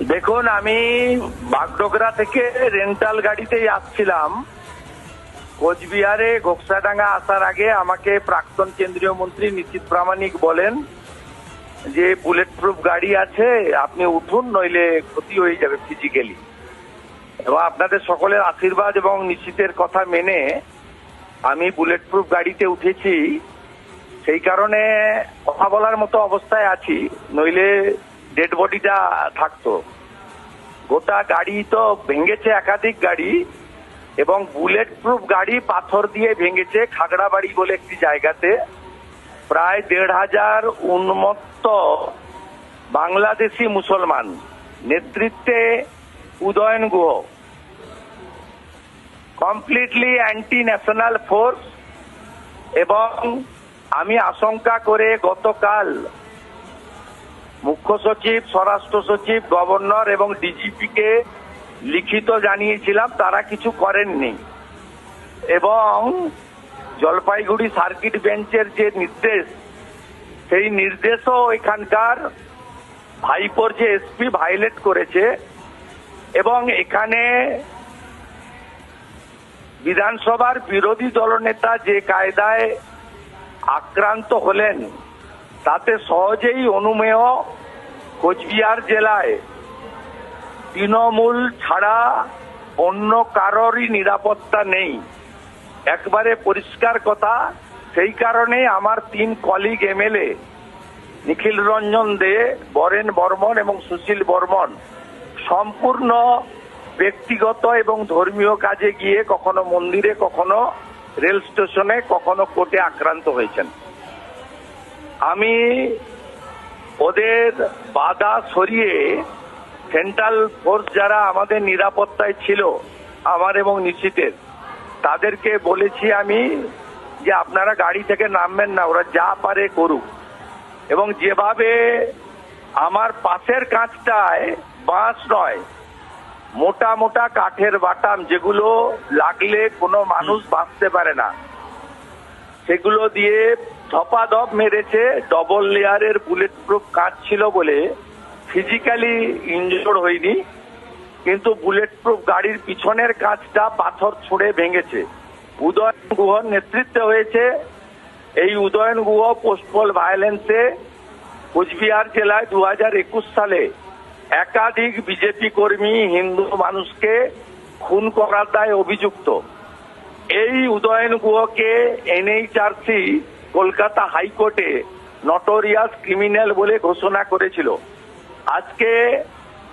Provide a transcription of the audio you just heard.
দেখুন, আমি বাগডোগরা থেকে রেন্টাল গাড়িতেই আসছিলাম। কোচবিহারে ঘোকসাডাঙ্গা আসার আগে আমাকে প্রাক্তন কেন্দ্রীয় মন্ত্রী নিশীথ প্রামাণিক বলেন যে বুলেট প্রুফ গাড়ি আছে, আপনি উঠুন, নইলে ক্ষতি হয়ে যাবে ফিজিক্যালি। এবং আপনাদের সকলের আশীর্বাদ এবং নিশীথের কথা মেনে আমি বুলেট প্রুফ গাড়িতে উঠেছি। সেই কারণে কথা বলার মতো অবস্থায় আছি, নইলে ডেড বডিটা থাকতো। গোটা গাড়ি তো ভেঙেছে, একাধিক গাড়ি, এবং বুলেট প্রুফ গাড়ি পাথর দিয়ে ভেঙেছে খাগড়াবাড়ি বলে একটি জায়গাতে। প্রায় ১৫০০ উন্মত্ত বাংলাদেশি মুসলমান নেতৃত্বে Udayan Guha, completely anti national force. এবং আমি আশঙ্কা করে গতকাল মুখ্য সচিব, স্বরাষ্ট্র সচিব, গভর্নর এবং ডিজিপিকে লিখিত জানিয়েছিলাম, তারা কিছু করেননি। এবং জলপাইগুড়ি সার্কিট বেঞ্চের যে নির্দেশ, সেই নির্দেশও এখানকার ভাইপোর যে এসপি ভায়োলেট করেছে। এবং এখানে বিধানসভার বিরোধী দলনেতা যে কায়দায় আক্রান্ত হলেন, তাতে সহজেই অনুমেয় কোচবিহার জেলায় তৃণমূল ছাড়া অন্য কারোরই নিরাপত্তা নেই, একবারে পরিষ্কার কথা। সেই কারণে আমার ৩ কলিগ এমএলএ নিখিল রঞ্জন দে, বরেন বর্মন এবং সুশীল বর্মন সম্পূর্ণ ব্যক্তিগত এবং ধর্মীয় কাজে গিয়ে কখনো মন্দিরে, কখনো রেল স্টেশনে, কখনো কোর্টে আক্রান্ত হয়েছেন। আমি ওদের বাধা সরিয়ে সেন্ট্রাল ফোর্স যারা আমাদের নিরাপত্তায় ছিল, আমার এবং নিশীথের, তাদেরকে বলেছি আমি যে আপনারা গাড়ি থেকে নামবেন না, ওরা যা পারে করুক। এবং যেভাবে আমার পাশের কাঁচটায় বাঁশ নয়, মোটা মোটা কাঠের বাটাম, যেগুলো লাগলে কোনো মানুষ বাঁচতে পারে না, সেগুলো দিয়ে ধপাধপ মেরেছে। ডবল লেয়ারের বুলেট প্রুফ কাঁচ ছিল বলে ফিজিক্যালি ইনজোর্ড হয়নি, কিন্তু বুলেট প্রুফ গাড়ির পিছনের কাঁচটা পাথর ছুঁড়ে ভেঙেছে। উদয়ন গুহর নেতৃত্বে হয়েছে। এই উদয়ন গুহ পোস্টপল ভায়োলেন্সে কোচবিহার জেলায় ২০২১ সালে একাধিক বিজেপি কর্মী, হিন্দু মানুষকে খুন করার দায়ে অভিযুক্ত। এই উদয়ন গুহকে এনএইচআরসি কলকাতা হাইকোর্টে নটোরিয়াস ক্রিমিনাল বলে ঘোষণা করেছিল। আজকে